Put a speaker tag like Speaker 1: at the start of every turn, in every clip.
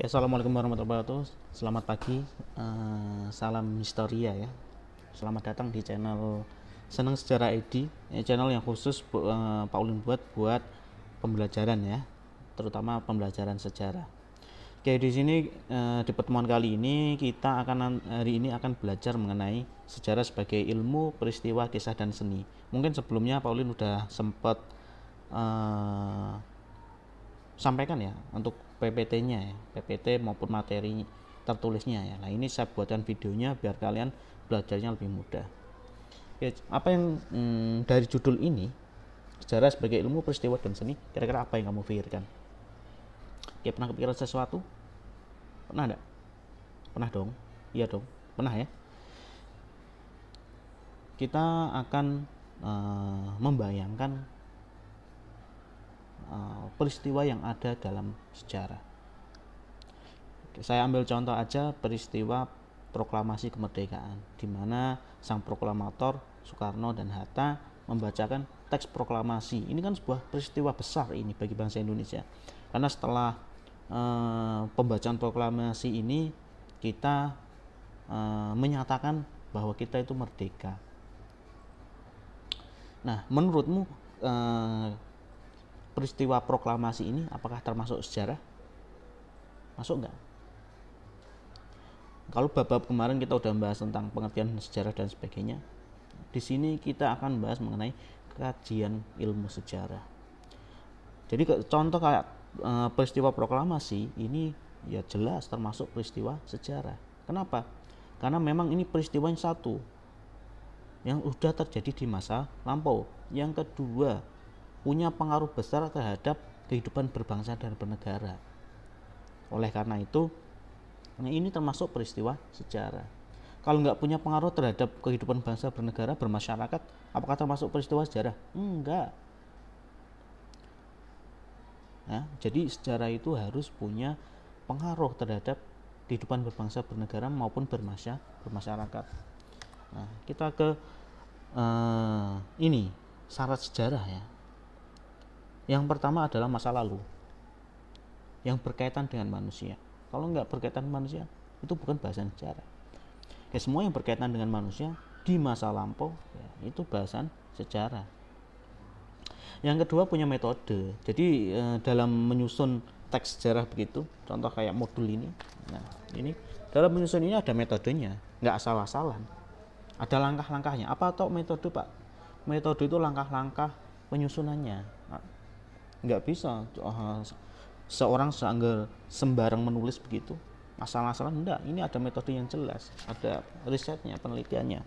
Speaker 1: Oke, assalamualaikum warahmatullahi wabarakatuh. Selamat pagi, salam historia ya. Selamat datang di channel Seneng Sejarah ID, channel yang khusus Pak Ulin buat pembelajaran ya, terutama pembelajaran sejarah. Oke, di sini di pertemuan kali ini hari ini akan belajar mengenai sejarah sebagai ilmu, peristiwa, kisah dan seni. Mungkin sebelumnya Pak Ulin udah sempat sampaikan ya untuk PPT-nya ya, PPT maupun materi tertulisnya ya. Nah, ini saya buatkan videonya biar kalian belajarnya lebih mudah. Oke, apa yang dari judul ini, sejarah sebagai ilmu, peristiwa dan seni, kira-kira apa yang kamu pikirkan? Oke, pernah kepikiran sesuatu? Pernah enggak? Pernah dong? Iya dong, pernah ya. Kita akan membayangkan peristiwa yang ada dalam sejarah. Oke, saya ambil contoh aja peristiwa proklamasi kemerdekaan, di mana sang proklamator Soekarno dan Hatta membacakan teks proklamasi. Ini kan sebuah peristiwa besar ini bagi bangsa Indonesia, karena setelah pembacaan proklamasi ini kita menyatakan bahwa kita itu merdeka. Nah, menurutmu peristiwa proklamasi ini apakah termasuk sejarah? Masuk enggak? Kalau bab-bab kemarin kita udah membahas tentang pengertian sejarah dan sebagainya, di sini kita akan membahas mengenai kajian ilmu sejarah. Jadi contoh kayak peristiwa proklamasi ini ya jelas termasuk peristiwa sejarah. Kenapa? Karena memang ini peristiwa yang satu yang sudah terjadi di masa lampau. Yang kedua, punya pengaruh besar terhadap kehidupan berbangsa dan bernegara. Oleh karena itu, ini termasuk peristiwa sejarah. Kalau nggak punya pengaruh terhadap kehidupan bangsa, bernegara, bermasyarakat, apakah termasuk peristiwa sejarah? Enggak. Ya, jadi sejarah itu harus punya pengaruh terhadap kehidupan berbangsa, bernegara maupun bermasyarakat. Nah, kita ke ini syarat sejarah ya. Yang pertama adalah masa lalu yang berkaitan dengan manusia. Kalau nggak berkaitan dengan manusia, itu bukan bahasan sejarah. Ya, semua yang berkaitan dengan manusia di masa lampau ya, itu bahasan sejarah. Yang kedua, punya metode. Jadi dalam menyusun teks sejarah begitu, contoh kayak modul ini. Nah, ini dalam menyusun ini ada metodenya, nggak asal-asalan. Ada langkah-langkahnya. Apa atau metode, Pak? Metode itu langkah-langkah penyusunannya. Nggak bisa seorang sembarang menulis begitu asal-asalan. Enggak, ini ada metode yang jelas, ada risetnya, penelitiannya.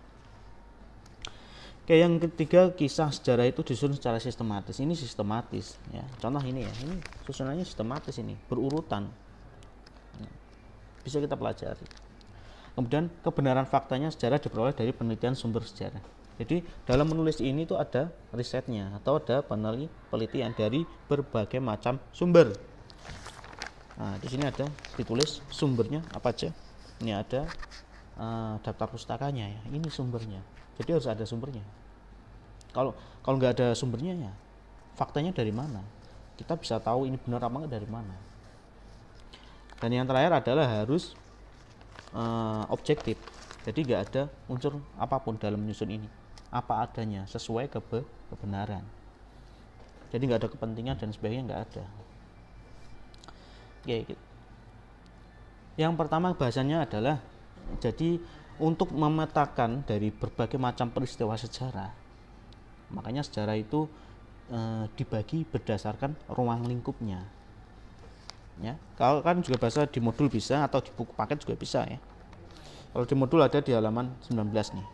Speaker 1: Oke, yang ketiga, kisah sejarah itu disusun secara sistematis. Ini sistematis ya. Contoh ini ya, ini susunannya sistematis, ini berurutan, bisa kita pelajari. Kemudian kebenaran faktanya sejarah diperoleh dari penelitian sumber sejarah. Jadi dalam menulis ini tuh ada risetnya atau ada penelitian dari berbagai macam sumber. Nah, di sini ada ditulis sumbernya apa aja. Ini ada daftar pustakanya ya. Ini sumbernya. Jadi harus ada sumbernya. Kalau nggak ada sumbernya ya, faktanya dari mana? Kita bisa tahu ini benar apa enggak dari mana. Dan yang terakhir adalah harus objektif. Jadi nggak ada unsur apapun dalam menyusun ini, apa adanya, sesuai kebenaran. Jadi nggak ada kepentingan dan sebagainya, nggak ada. Oke. Yang pertama bahasanya adalah, jadi untuk memetakan dari berbagai macam peristiwa sejarah, makanya sejarah itu dibagi berdasarkan ruang lingkupnya. Ya, kalau kan juga bahasa di modul bisa atau di buku paket juga bisa ya. Kalau di modul ada di halaman 19 nih.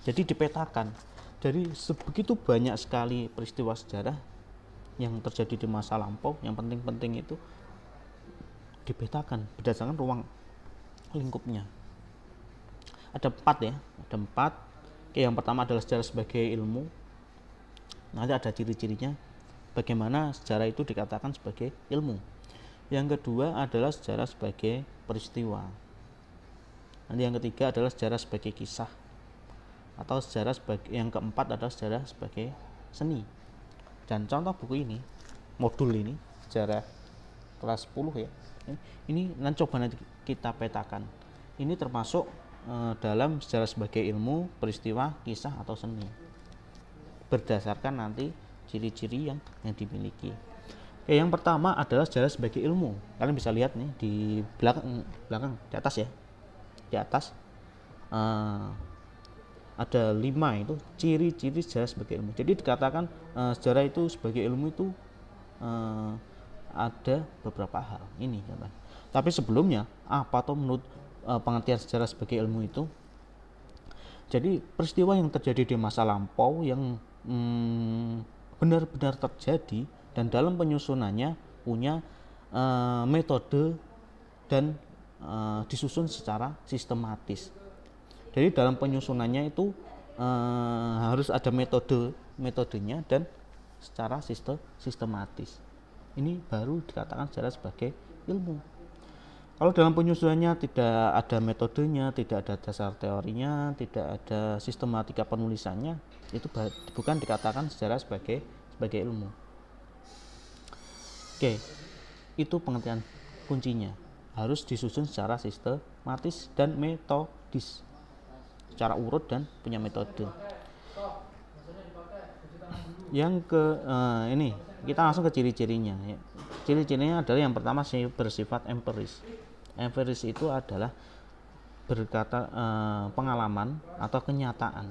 Speaker 1: Jadi dipetakan dari sebegitu banyak sekali peristiwa sejarah yang terjadi di masa lampau, yang penting-penting itu dipetakan berdasarkan ruang lingkupnya. Ada 4 ya, ada 4. Oke, yang pertama adalah sejarah sebagai ilmu. Nanti ada ciri-cirinya, bagaimana sejarah itu dikatakan sebagai ilmu. Yang kedua adalah sejarah sebagai peristiwa. Nanti yang ketiga adalah sejarah sebagai kisah, atau sejarah sebagai, yang keempat adalah sejarah sebagai seni. Dan contoh buku ini, modul ini, sejarah kelas 10 ya. Ini nanti coba nanti kita petakan. Ini termasuk dalam sejarah sebagai ilmu, peristiwa, kisah atau seni. Berdasarkan nanti ciri-ciri yang dimiliki. Oke, yang pertama adalah sejarah sebagai ilmu. Kalian bisa lihat nih di belakang di atas ya. Di atas ada 5 itu ciri-ciri sejarah sebagai ilmu. Jadi dikatakan sejarah itu sebagai ilmu itu ada beberapa hal ini teman. Tapi sebelumnya apa tuh menurut pengertian sejarah sebagai ilmu itu? Jadi peristiwa yang terjadi di masa lampau yang benar-benar terjadi dan dalam penyusunannya punya metode dan disusun secara sistematis. Jadi dalam penyusunannya itu harus ada metodenya dan secara sistematis. Ini baru dikatakan sejarah sebagai ilmu. Kalau dalam penyusunannya tidak ada metodenya, tidak ada dasar teorinya, tidak ada sistematika penulisannya, itu bukan dikatakan sejarah sebagai ilmu. Oke, itu pengertian kuncinya. Harus disusun secara sistematis dan metodis, secara urut dan punya metode. Yang ini kita langsung ke ciri-cirinya ya. Ciri-cirinya adalah yang pertama bersifat empiris. Empiris itu adalah berkata pengalaman atau kenyataan.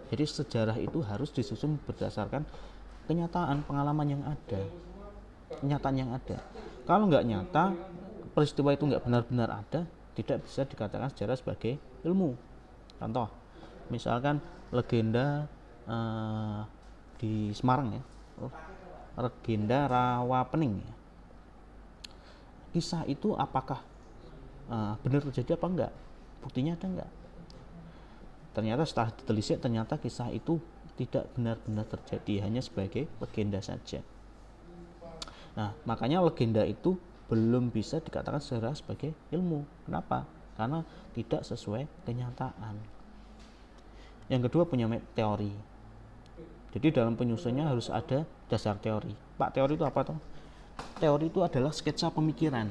Speaker 1: Jadi sejarah itu harus disusun berdasarkan kenyataan, pengalaman yang ada, kenyataan yang ada. Kalau nggak nyata, peristiwa itu nggak benar-benar ada, tidak bisa dikatakan sejarah sebagai ilmu. Contoh, misalkan legenda di Semarang ya, legenda Rawapening ya. Kisah itu apakah benar terjadi apa enggak? Buktinya ada enggak? Ternyata setelah ditelisik, ternyata kisah itu tidak benar-benar terjadi, hanya sebagai legenda saja. Nah, makanya legenda itu belum bisa dikatakan secara sebagai ilmu. Kenapa? Karena tidak sesuai kenyataan. Yang kedua punya teori. Jadi dalam penyusunnya harus ada dasar teori. Pak, teori itu apa toh? Teori itu adalah sketsa pemikiran.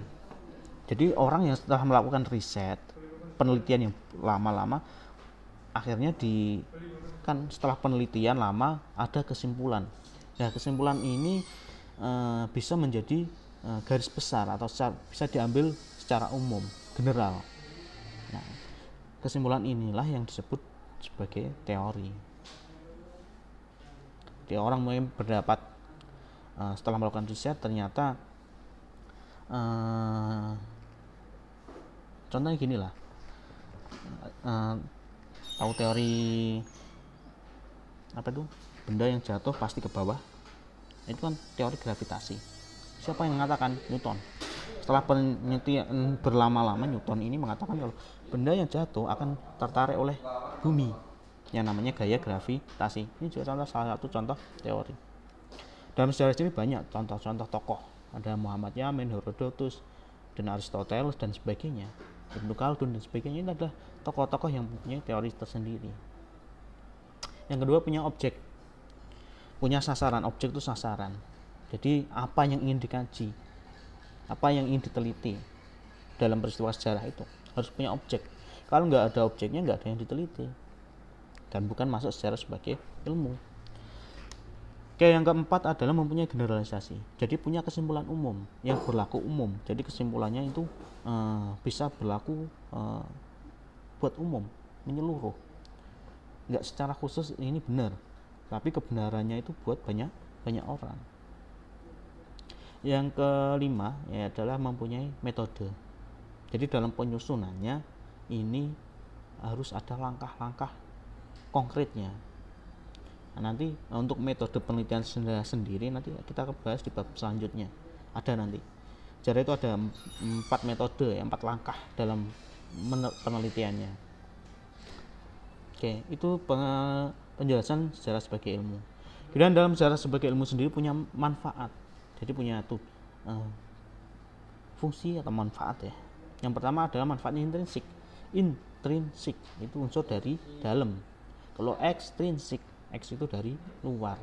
Speaker 1: Jadi orang yang setelah melakukan riset, penelitian yang lama-lama, akhirnya setelah penelitian lama ada kesimpulan. Nah, kesimpulan ini bisa menjadi garis besar atau bisa diambil secara umum, general. Nah, kesimpulan inilah yang disebut sebagai teori. Jadi orang mulai berdapat setelah melakukan riset ternyata contohnya gini lah, tahu teori apa itu, benda yang jatuh pasti ke bawah, itu kan teori gravitasi. Siapa yang mengatakan? Newton. Setelah penelitian berlama-lama, Newton ini mengatakan kalau benda yang jatuh akan tertarik oleh bumi, yang namanya gaya gravitasi. Ini juga salah satu contoh teori. Dalam sejarah ini banyak contoh-contoh tokoh. Ada Muhammad Yamin, Herodotus, dan Aristoteles dan sebagainya, Ibnu Khaldun dan sebagainya. Ini adalah tokoh-tokoh yang punya teori tersendiri. Yang kedua punya objek, punya sasaran. Objek itu sasaran. Jadi apa yang ingin dikaji, apa yang ingin diteliti dalam peristiwa sejarah itu harus punya objek. Kalau nggak ada objeknya, nggak ada yang diteliti dan bukan masuk sejarah sebagai ilmu. Oke, yang keempat adalah mempunyai generalisasi. Jadi punya kesimpulan umum yang berlaku umum. Jadi kesimpulannya itu bisa berlaku buat umum, menyeluruh. Nggak secara khusus ini benar, tapi kebenarannya itu buat banyak orang. Yang kelima ya adalah mempunyai metode. Jadi dalam penyusunannya ini harus ada langkah-langkah konkretnya. Nah, nanti untuk metode penelitian sendiri nanti kita bahas di bab selanjutnya. Ada nanti. Jadi itu ada 4 metode, 4 langkah dalam penelitiannya. Oke, itu penjelasan sejarah sebagai ilmu. Kemudian dalam sejarah sebagai ilmu sendiri punya manfaat. Jadi punya fungsi atau manfaat ya. Yang pertama adalah manfaatnya intrinsik. Intrinsik itu unsur dari dalam. Kalau ekstrinsik, X itu dari luar.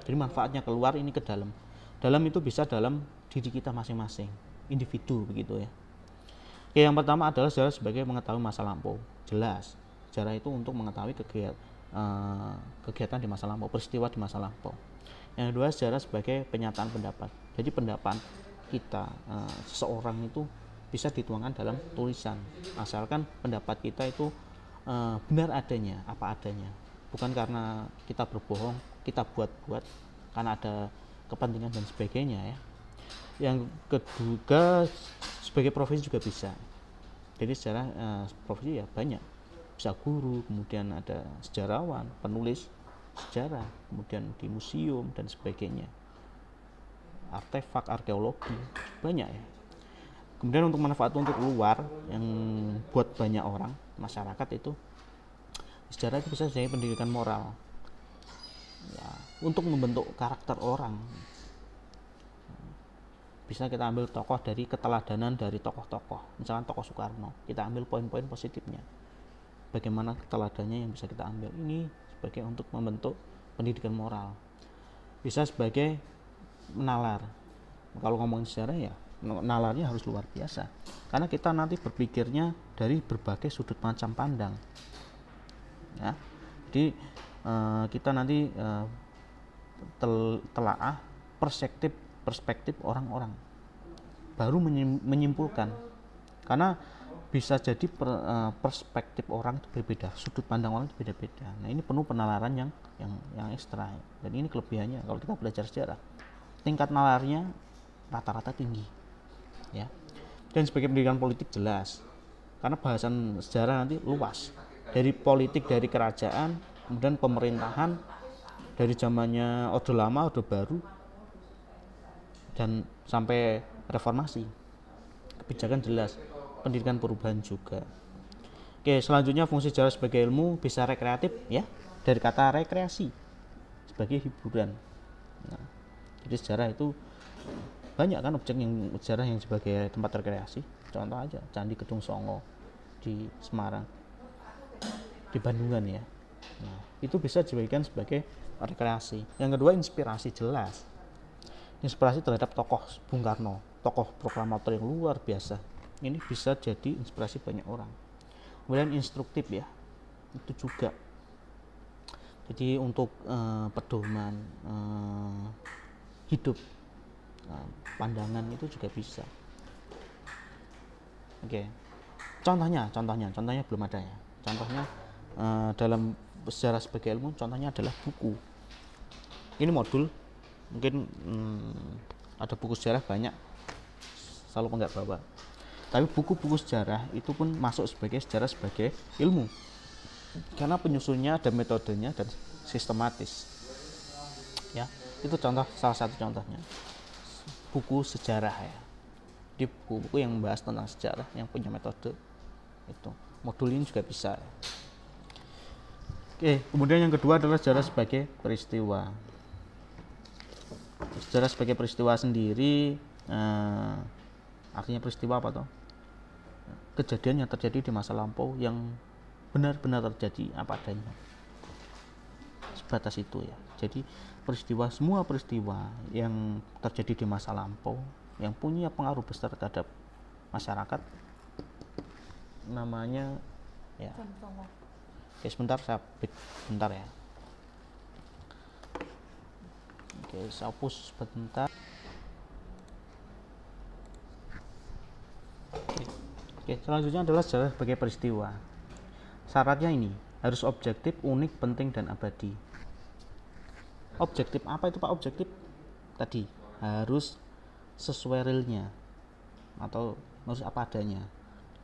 Speaker 1: Jadi manfaatnya keluar, ini ke dalam. Dalam itu bisa dalam diri kita masing-masing. individu begitu ya. Oke, yang pertama adalah sejarah sebagai mengetahui masa lampau. Jelas, sejarah itu untuk mengetahui kegiatan di masa lampau, peristiwa di masa lampau. Yang kedua, sejarah sebagai penyataan pendapat. Jadi pendapat kita, seseorang itu bisa dituangkan dalam tulisan, asalkan pendapat kita itu benar adanya, apa adanya, bukan karena kita berbohong, kita buat-buat karena ada kepentingan dan sebagainya ya. Yang kedua, sebagai profesi juga bisa. Jadi secara profesi ya banyak, bisa guru, kemudian ada sejarawan, penulis sejarah, kemudian di museum dan sebagainya, artefak arkeologi, banyak ya. Kemudian untuk manfaat untuk luar yang buat banyak orang masyarakat itu, sejarah itu bisa jadi pendidikan moral ya, untuk membentuk karakter orang. Bisa kita ambil tokoh dari keteladanan dari tokoh-tokoh, misalkan tokoh Soekarno, kita ambil poin-poin positifnya, bagaimana keteladannya yang bisa kita ambil, ini sebagai untuk membentuk pendidikan moral. Bisa sebagai menalar, kalau ngomongin sejarah ya nalarnya harus luar biasa, karena kita nanti berpikirnya dari berbagai sudut macam pandang ya. Jadi kita nanti telaah perspektif orang-orang, baru menyimpulkan, karena bisa jadi perspektif orang itu berbeda, sudut pandang orang itu beda-beda. Nah ini penuh penalaran yang ekstra, dan ini kelebihannya kalau kita belajar sejarah, tingkat nalarnya rata-rata tinggi ya. Dan sebagai pendidikan politik jelas, karena bahasan sejarah nanti luas, dari politik, dari kerajaan, kemudian pemerintahan, dari zamannya Orde Lama, Orde Baru, dan sampai reformasi, kebijakan jelas, pendidikan perubahan juga. Oke, selanjutnya fungsi sejarah sebagai ilmu bisa rekreatif ya, dari kata rekreasi, sebagai hiburan. Nah, jadi sejarah itu banyak kan objek yang sejarah yang sebagai tempat rekreasi. Contoh aja Candi Gedung Songo di Semarang, di Bandungan ya. Nah, itu bisa dijadikan sebagai rekreasi. Yang kedua, inspirasi jelas. Inspirasi terhadap tokoh Bung Karno, tokoh proklamator yang luar biasa. Ini bisa jadi inspirasi banyak orang. Kemudian instruktif ya, itu juga. Jadi untuk pedoman hidup, pandangan itu juga bisa. Oke. Contohnya belum ada ya. Contohnya dalam sejarah sebagai ilmu, contohnya adalah buku. Ini modul, mungkin ada buku sejarah banyak, selalu enggak bawa. Tapi buku-buku sejarah itu pun masuk sebagai sejarah sebagai ilmu, karena penyusunnya ada metodenya dan sistematis. Ya, itu salah satu contohnya. Buku sejarah ya. Di buku-buku yang membahas tentang sejarah, yang punya metode itu. Modul ini juga bisa. Ya. Oke, kemudian yang kedua adalah sejarah sebagai peristiwa. Sejarah sebagai peristiwa sendiri artinya peristiwa apa toh? Kejadian yang terjadi di masa lampau yang benar-benar terjadi apa adanya. Sebatas itu ya. Jadi semua peristiwa yang terjadi di masa lampau yang punya pengaruh besar terhadap masyarakat, namanya ya. Oke, sebentar ya. Oke, saya hapus sebentar. Oke, selanjutnya adalah sejarah sebagai peristiwa. Syaratnya ini harus objektif, unik, penting, dan abadi. Objektif apa itu Pak? Objektif tadi harus sesuai realnya atau harus apa adanya.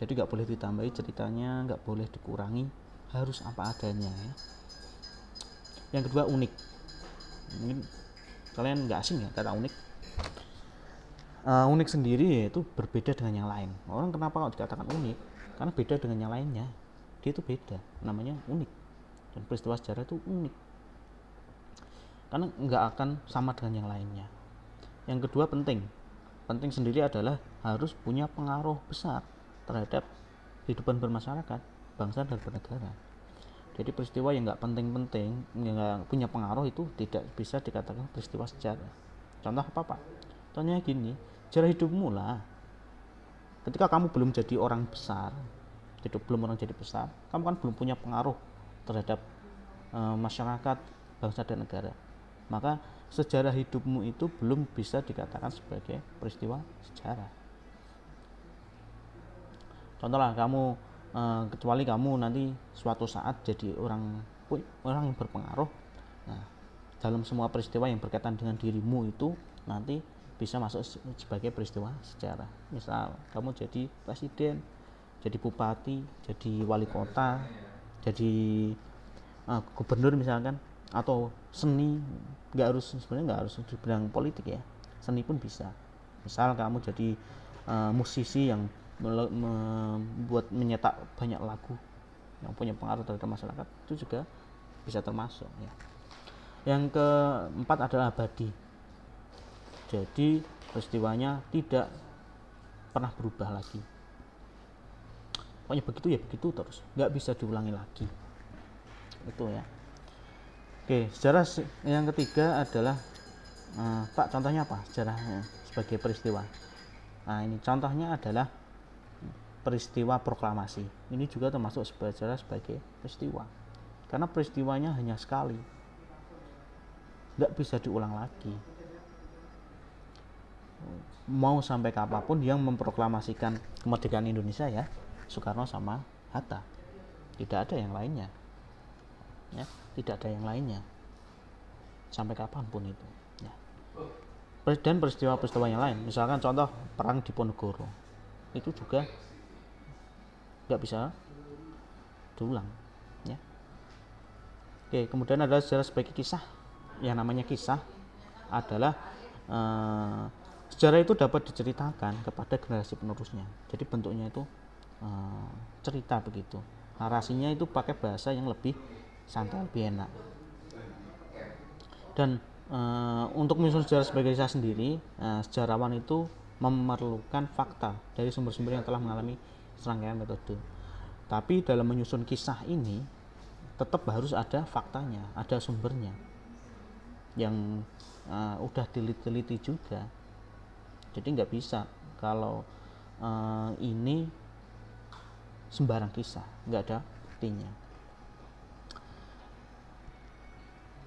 Speaker 1: Jadi nggak boleh ditambahi ceritanya, nggak boleh dikurangi, harus apa adanya ya. Yang kedua, unik. Mungkin kalian nggak asing ya kata unik. Unik sendiri yaitu berbeda dengan yang lain. Orang kenapa kalau dikatakan unik? Karena beda dengan yang lainnya. Dia itu beda, namanya unik. Dan peristiwa sejarah itu unik, karena nggak akan sama dengan yang lainnya. Yang kedua, penting. Penting sendiri adalah harus punya pengaruh besar terhadap kehidupan bermasyarakat, bangsa dan bernegara. Jadi peristiwa yang nggak penting-penting, yang nggak punya pengaruh itu tidak bisa dikatakan peristiwa sejarah. Contoh apa Pak? Contohnya gini, sejarah hidupmu lah. ketika kamu belum jadi orang besar, kamu kan belum punya pengaruh terhadap masyarakat, bangsa dan negara. Maka sejarah hidupmu itu belum bisa dikatakan sebagai peristiwa sejarah. Contohlah kamu, kecuali kamu nanti suatu saat jadi orang yang berpengaruh, nah, dalam semua peristiwa yang berkaitan dengan dirimu itu nanti bisa masuk sebagai peristiwa sejarah. Misal kamu jadi presiden, jadi bupati, jadi wali kota, jadi gubernur misalkan, atau seni, sebenarnya nggak harus di bidang politik ya, seni pun bisa. Misal kamu jadi musisi yang menyetak banyak lagu yang punya pengaruh terhadap masyarakat, itu juga bisa termasuk ya. Yang keempat adalah abadi. Jadi peristiwanya tidak pernah berubah lagi, pokoknya begitu ya begitu terus, nggak bisa diulangi lagi, itu ya. Oke, sejarah yang ketiga adalah Pak, contohnya apa sejarahnya sebagai peristiwa? Nah, ini contohnya adalah peristiwa proklamasi. Ini juga termasuk sejarah sebagai peristiwa, karena peristiwanya hanya sekali, nggak bisa diulang lagi. Mau sampai kapanpun yang memproklamasikan kemerdekaan Indonesia ya Soekarno sama Hatta, tidak ada yang lainnya ya, tidak ada yang lainnya sampai kapanpun itu ya. Dan peristiwa-peristiwa yang lain, misalkan contoh perang Diponegoro, itu juga nggak bisa diulang ya. Oke, kemudian ada sejarah sebagai kisah. Yang namanya kisah adalah sejarah itu dapat diceritakan kepada generasi penerusnya. Jadi bentuknya itu cerita begitu. Narasinya itu pakai bahasa yang lebih santai, lebih enak. Dan untuk menyusun sejarah sebagai kisah sendiri, sejarawan itu memerlukan fakta dari sumber-sumber yang telah mengalami serangkaian metode. Tapi dalam menyusun kisah ini tetap harus ada faktanya, ada sumbernya yang udah diteliti juga. Jadi nggak bisa kalau ini sembarang kisah, nggak ada buktinya.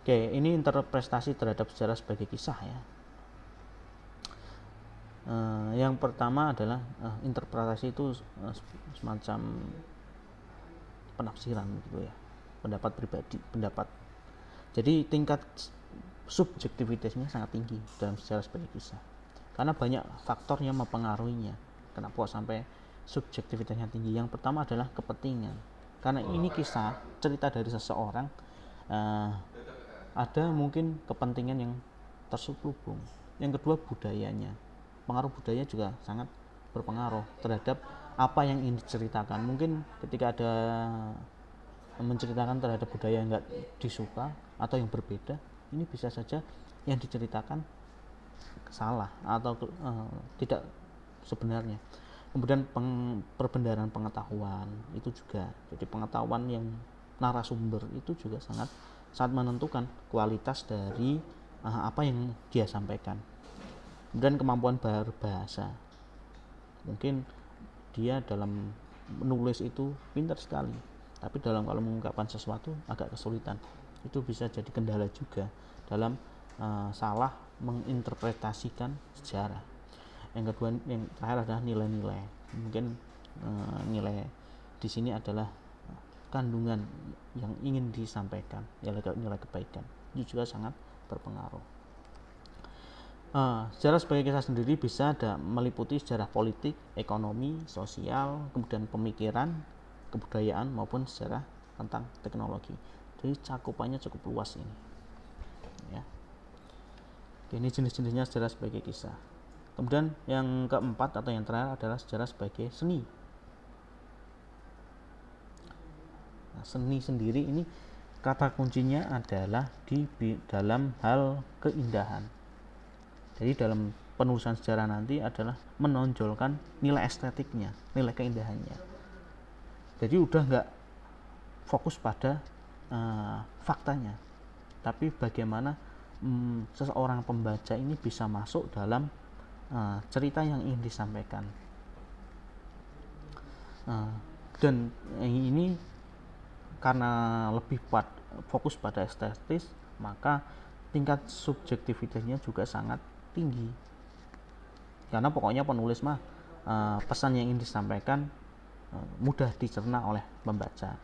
Speaker 1: Oke, ini interpretasi terhadap sejarah sebagai kisah ya. Yang pertama adalah interpretasi itu semacam penafsiran gitu ya, pendapat pribadi, pendapat. Jadi tingkat subjektivitasnya sangat tinggi dalam sejarah sebagai kisah, karena banyak faktor yang mempengaruhinya. Kenapa sampai subjektivitasnya tinggi? Yang pertama adalah kepentingan, karena ini kisah, cerita dari seseorang, ada mungkin kepentingan yang terselubung. Yang kedua, budayanya, pengaruh budaya juga sangat berpengaruh terhadap apa yang ingin diceritakan. Mungkin ketika ada menceritakan terhadap budaya yang enggak disuka atau yang berbeda, ini bisa saja yang diceritakan salah atau tidak sebenarnya. Kemudian perbendaharaan pengetahuan itu juga, jadi pengetahuan yang narasumber itu juga sangat menentukan kualitas dari apa yang dia sampaikan. Kemudian kemampuan berbahasa, mungkin dia dalam menulis itu pintar sekali, tapi dalam kalau mengungkapkan sesuatu agak kesulitan. Itu bisa jadi kendala juga dalam salah menginterpretasikan sejarah. Yang kedua, yang terakhir adalah nilai-nilai. Mungkin nilai di sini adalah kandungan yang ingin disampaikan, nilai kebaikan. Itu juga sangat berpengaruh. Sejarah sebagai kisah sendiri bisa meliputi sejarah politik, ekonomi, sosial, kemudian pemikiran, kebudayaan, maupun sejarah tentang teknologi. Jadi cakupannya cukup luas ini ya. Ini jenis-jenisnya sejarah sebagai kisah. Kemudian yang keempat atau yang terakhir adalah sejarah sebagai seni. Nah, seni sendiri ini kata kuncinya adalah di dalam hal keindahan. Jadi dalam penulisan sejarah nanti adalah menonjolkan nilai estetiknya, nilai keindahannya. Jadi udah nggak fokus pada faktanya, tapi bagaimana seseorang pembaca ini bisa masuk dalam cerita yang ingin disampaikan. Dan ini karena lebih fokus pada estetis, maka tingkat subjektivitasnya juga sangat tinggi. Karena pokoknya penulis mah pesan yang ingin disampaikan mudah dicerna oleh pembaca.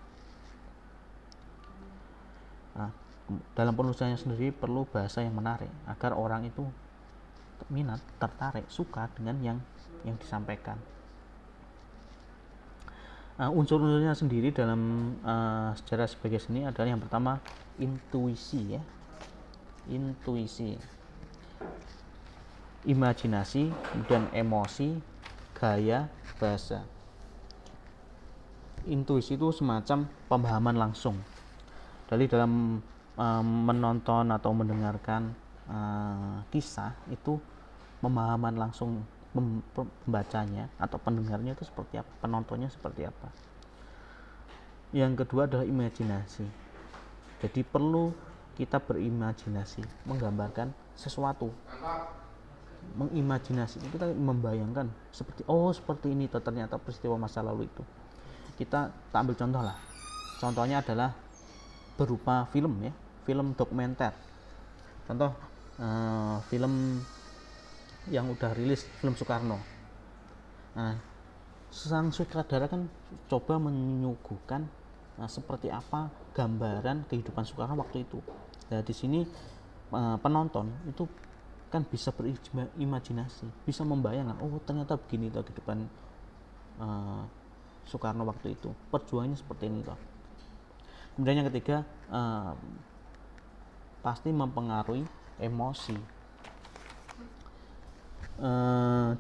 Speaker 1: Dalam penulisannya sendiri perlu bahasa yang menarik agar orang itu minat, tertarik, suka dengan yang disampaikan. Unsur-unsurnya sendiri dalam sejarah sebagai seni adalah yang pertama intuisi ya, intuisi, imajinasi, kemudian emosi, gaya, bahasa. Intuisi itu semacam pemahaman langsung. Dari dalam menonton atau mendengarkan kisah itu pemahaman langsung pembacanya atau pendengarnya itu seperti apa, penontonnya seperti apa. Yang kedua adalah imajinasi. Jadi perlu kita berimajinasi, menggambarkan sesuatu, mengimajinasi, kita membayangkan seperti ini ternyata peristiwa masa lalu itu. Kita ambil contoh lah, contohnya adalah berupa film ya, film dokumenter. Contoh film yang udah rilis, film Soekarno. Sang sutradara kan coba menyuguhkan seperti apa gambaran kehidupan Soekarno waktu itu. Nah, di sini penonton itu kan bisa berimajinasi, bisa membayangkan, ternyata begini tuh kehidupan Soekarno waktu itu, perjuangannya seperti ini toh. Kemudian yang ketiga pasti mempengaruhi emosi.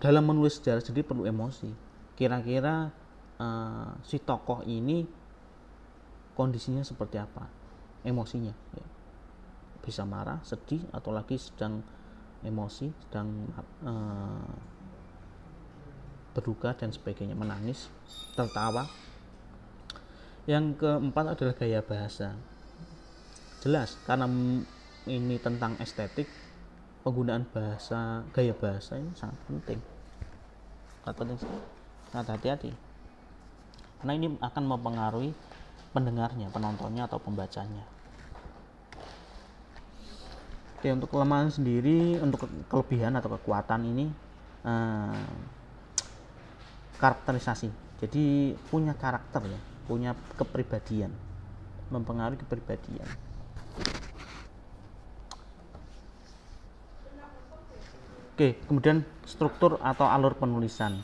Speaker 1: Dalam menulis sejarah sendiri perlu emosi. Kira-kira si tokoh ini kondisinya seperti apa, emosinya ya. Bisa marah, sedih, atau lagi sedang emosi, sedang berduka dan sebagainya, menangis, tertawa. Yang keempat adalah gaya bahasa. Jelas karena ini tentang estetik, penggunaan bahasa, gaya bahasa ini sangat penting, sangat hati-hati, karena ini akan mempengaruhi pendengarnya, penontonnya atau pembacanya. Oke, untuk kelemahan sendiri, untuk kelebihan atau kekuatan ini karakterisasi. Jadi punya karakter ya, punya kepribadian, mempengaruhi kepribadian. Oke, kemudian struktur atau alur penulisan.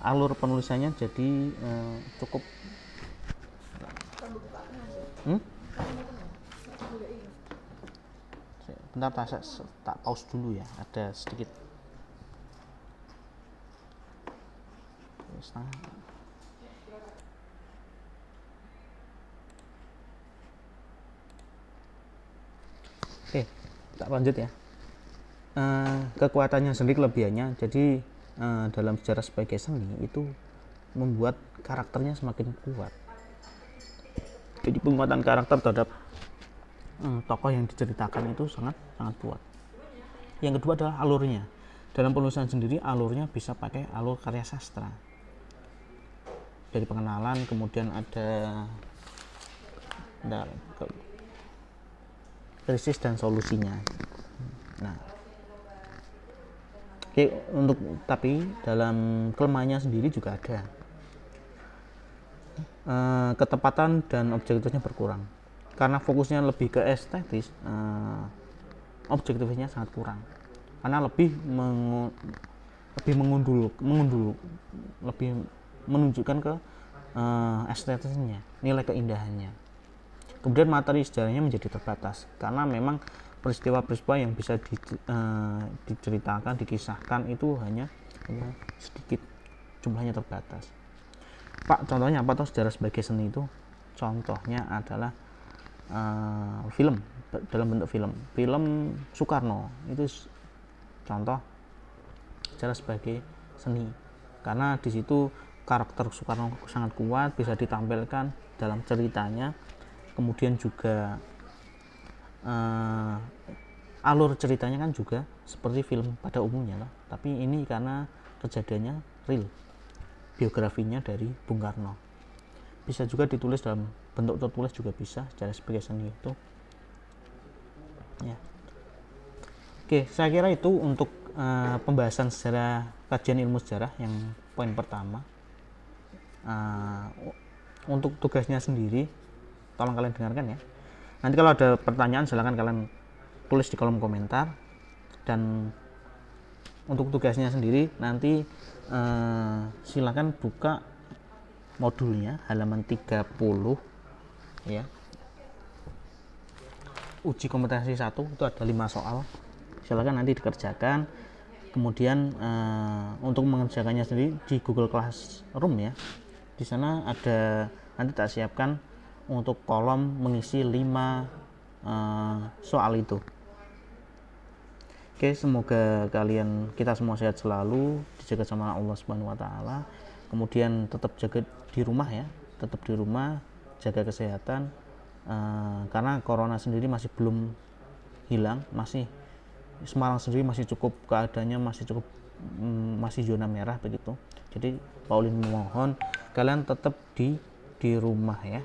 Speaker 1: Alur penulisannya jadi cukup. Bentar, tak pause dulu ya, ada sedikit. Oke, tak lanjut ya. Kekuatannya sendiri, kelebihannya, jadi dalam sejarah sebagai seni itu membuat karakternya semakin kuat. Jadi penguatan karakter terhadap tokoh yang diceritakan itu sangat kuat. Yang kedua adalah alurnya. Dalam penulisan sendiri alurnya bisa pakai alur karya sastra. Dari pengenalan, kemudian ada krisis dan solusinya. Nah, oke, tapi dalam kelemahannya sendiri juga ada. Ketepatan dan objektivitasnya berkurang. Karena fokusnya lebih ke estetis, objektivitasnya sangat kurang. Karena lebih lebih menunjukkan ke estetisnya, nilai keindahannya. Kemudian materi sejarahnya menjadi terbatas karena memang peristiwa-peristiwa yang bisa diceritakan, dikisahkan itu hanya sedikit, jumlahnya terbatas. Pak, contohnya apa toh sejarah sebagai seni itu? Contohnya adalah film, dalam bentuk film Soekarno itu contoh sejarah sebagai seni, karena di situ karakter Soekarno sangat kuat, bisa ditampilkan dalam ceritanya. Kemudian juga alur ceritanya kan juga seperti film pada umumnya lah, tapi ini karena kejadiannya real, biografinya dari Bung Karno. Bisa juga ditulis dalam bentuk tertulis juga bisa, secara sebagai seni itu ya. Oke, saya kira itu untuk pembahasan sejarah, kajian ilmu sejarah yang poin pertama. Untuk tugasnya sendiri tolong kalian dengarkan ya. Nanti kalau ada pertanyaan silahkan kalian tulis di kolom komentar. Dan untuk tugasnya sendiri nanti silakan buka modulnya halaman 30 ya. Uji kompetensi 1 itu ada 5 soal. Silakan nanti dikerjakan. Kemudian untuk mengerjakannya sendiri di Google Classroom ya. Di sana ada, nanti tak siapkan untuk kolom mengisi 5 soal itu. Oke, semoga kita semua sehat selalu, dijaga sama Allah Subhanahu wa taala. Kemudian tetap jaga di rumah ya, tetap di rumah, jaga kesehatan, karena corona sendiri masih belum hilang, masih Semarang sendiri masih cukup keadaannya masih zona merah begitu. Jadi Pak Ulin mohon kalian tetap di rumah ya,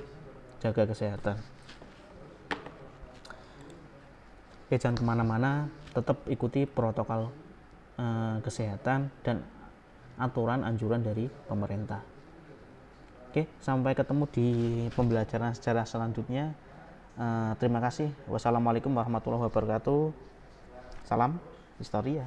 Speaker 1: jaga kesehatan. Oke, jangan kemana-mana, tetap ikuti protokol kesehatan dan aturan anjuran dari pemerintah. Oke, sampai ketemu di pembelajaran sejarah selanjutnya. Terima kasih. Wassalamualaikum warahmatullahi wabarakatuh. Salam historia.